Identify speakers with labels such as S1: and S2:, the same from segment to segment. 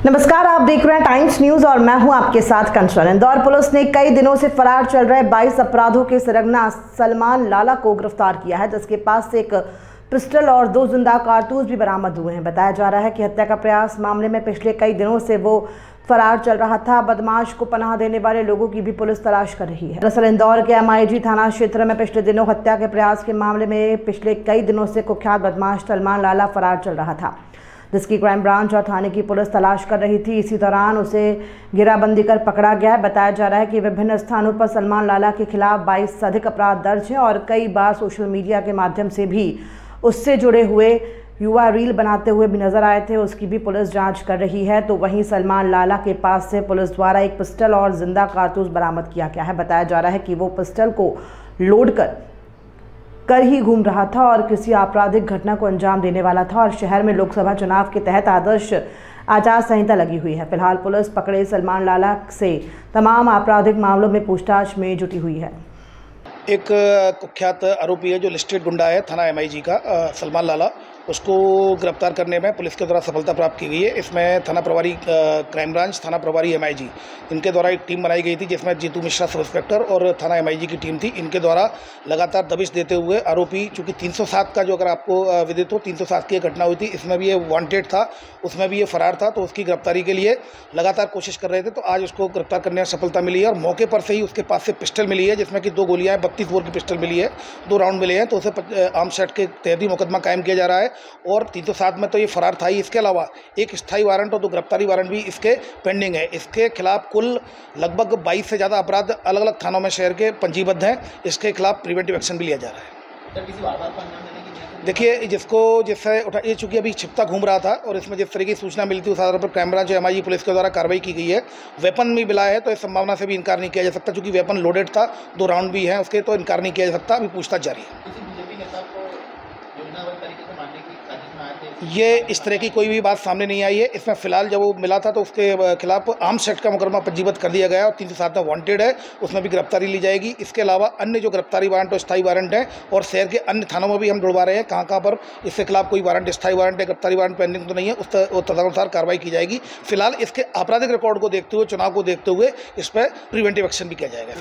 S1: नमस्कार, आप देख रहे हैं टाइम्स न्यूज और मैं हूं आपके साथ कंचन। इंदौर पुलिस ने कई दिनों से फरार चल रहे 22 अपराधों के सरगना सलमान लाला को गिरफ्तार किया है, जिसके पास से एक पिस्टल और 2 जिंदा कारतूस भी बरामद हुए हैं। बताया जा रहा है कि हत्या का प्रयास मामले में पिछले कई दिनों से वो फरार चल रहा था। बदमाश को पनाह देने वाले लोगों की भी पुलिस तलाश कर रही है। दरअसल इंदौर के MIG थाना क्षेत्र में पिछले दिनों हत्या के प्रयास के मामले में पिछले कई दिनों से कुख्यात बदमाश सलमान लाला फरार चल रहा था, जिसकी क्राइम ब्रांच और थाने की पुलिस तलाश कर रही थी। इसी दौरान उसे घेराबंदी कर पकड़ा गया। बताया जा रहा है कि विभिन्न स्थानों पर सलमान लाला के खिलाफ 22 से अधिक अपराध दर्ज हैं और कई बार सोशल मीडिया के माध्यम से भी उससे जुड़े हुए युवा रील बनाते हुए भी नजर आए थे। उसकी भी पुलिस जांच कर रही है। तो वहीं सलमान लाला के पास से पुलिस द्वारा एक पिस्टल और जिंदा कारतूस बरामद किया गया है। बताया जा रहा है कि वो पिस्टल को लोड कर ही घूम रहा था और किसी आपराधिक घटना को अंजाम देने वाला था और शहर में लोकसभा चुनाव के तहत आदर्श आचार संहिता लगी हुई है। फिलहाल पुलिस पकड़े सलमान लाला से तमाम आपराधिक मामलों में पूछताछ में जुटी हुई है।
S2: एक कुख्यात आरोपी है जो लिस्टेड गुंडा है थाना MIG का सलमान लाला, उसको गिरफ्तार करने में पुलिस के द्वारा सफलता प्राप्त की गई है। इसमें थाना प्रभारी क्राइम ब्रांच, थाना प्रभारी MIG, इनके द्वारा एक टीम बनाई गई थी जिसमें जीतू मिश्रा सब इंस्पेक्टर और थाना MIG की टीम थी। इनके द्वारा लगातार दबिश देते हुए आरोपी, चूँकि 307 का जो अगर आपको विदित हो 307 की घटना हुई थी, इसमें भी ये वांटेड था, उसमें भी ये फरार था, तो उसकी गिरफ्तारी के लिए लगातार कोशिश कर रहे थे। तो आज उसको गिरफ्तार करने में सफलता मिली है और मौके पर से ही उसके पास से पिस्टल मिली है, जिसमें कि 2 गोलियाँ 32 बोर की पिस्टल मिली है, 2 राउंड मिले हैं। तो उसे आर्म्स एक्ट के तहत ही मुकदमा कायम किया जा रहा है और 307 में तो ये फरार था ही। इसके अलावा एक स्थायी वारंट और 2 गिरफ्तारी वारंट भी इसके पेंडिंग है। इसके खिलाफ कुल लगभग 22 से ज़्यादा अपराध अलग अलग थानों में शहर के पंजीबद्ध हैं। इसके खिलाफ प्रिवेंटिव एक्शन भी लिया जा रहा है। देखिए, जिससे उठा ये चूँकि अभी छिपता घूम रहा था और इसमें जिस तरह की सूचना मिली थी उस आधार पर क्राइम ब्रांच MIG पुलिस के द्वारा कार्रवाई की गई है। वेपन भी मिला है, तो इस संभावना से भी इनकार नहीं किया जा सकता, चूँकि वेपन लोडेड था, 2 राउंड भी हैं उसके, तो इनकार नहीं किया जा सकता। अभी पूछताछ जारी है। ये इस तरह की कोई भी बात सामने नहीं आई है। इसमें फिलहाल जब वो मिला था तो उसके खिलाफ आर्म्स एक्ट का मुकदमा पंजीबद्ध कर दिया गया और 307 में वांटेड है, उसमें भी गिरफ्तारी ली जाएगी। इसके अलावा अन्य जो गिरफ्तारी वारंट और स्थायी वारंट हैं और शहर के अन्य थानों में भी हम जुड़वा रहे हैं, कहाँ पर इसके खिलाफ कोई वारंट, स्थायी वारंट या गिरफ्तारी वारंट पेंडिंग तो नहीं है, उस तदनुसार कार्रवाई की जाएगी। फिलहाल इसके आपराधिक रिकॉर्ड को देखते हुए, चुनाव को देखते हुए इस पर प्रिवेंटिव एक्शन भी किया जाएगा।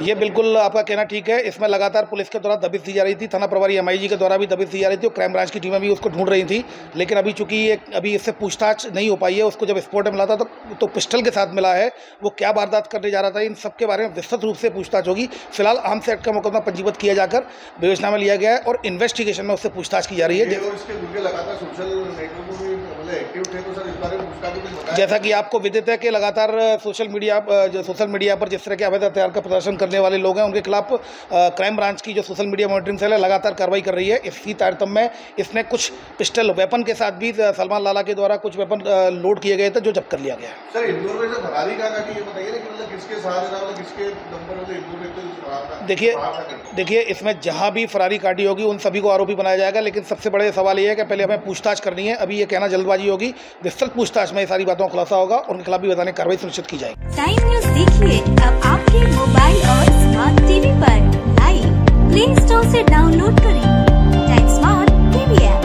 S2: ये बिल्कुल आपका कहना ठीक है। इसमें लगातार पुलिस के द्वारा दबिश दी जा रही थी, थाना प्रभारी MIG के द्वारा भी दबिश दी जा रही थी और क्राइम ब्रांच की टीमें भी उसको ढूंढ रही थी। लेकिन अभी चूंकि ये अभी इससे पूछताछ नहीं हो पाई है, उसको जब स्पॉट में मिला था तो पिस्टल के साथ मिला है, वो क्या वारदात करने जा रहा था, इन सब के बारे में विस्तृत रूप से पूछताछ होगी। फिलहाल आर्म्स एक्ट का मुकदमा पंजीबद्ध किया जाकर विवेचना में लिया गया है और इन्वेस्टिगेशन में उससे पूछताछ की जा रही है। जैसा कि आपको विदित है कि लगातार सोशल मीडिया पर जिस तरह के अवैध हथियार का प्रदर्शन करने वाले लोग हैं, उनके खिलाफ क्राइम ब्रांच की जो सोशल मीडिया मॉनिटरिंग सेल है लगातार कार्रवाई कर रही है। इसी तारतम्य में इसने कुछ पिस्टल वेपन के साथ भी सलमान लाला के द्वारा कुछ वेपन लोड किए गए थे, जो जब्त कर लिया गया है। सर, इंदौर में फरारी का ये बताइए कि मतलब किसके साथ था, मतलब किसके नंबर में इंदौर में देखिए इसमें जहां भी फरारी काटी होगी उन सभी को आरोपी बनाया जाएगा। लेकिन सबसे बड़े सवाल ये है कि पहले हमें पूछताछ करनी है। अभी ये कहना जल्दबाजी होगी, विस्तृत पूछताछ में ये सारी बातों का खुलासा होगा और उनके खिलाफ भी वैधानिक कार्रवाई सुनिश्चित की जाएगी।
S3: टाइम न्यूज देखिए अब आपके मोबाइल और स्मार्ट टीवी पर लाइव प्ले स्टोर से डाउनलोड करें टाइम स्मार्ट टीवी ऐप।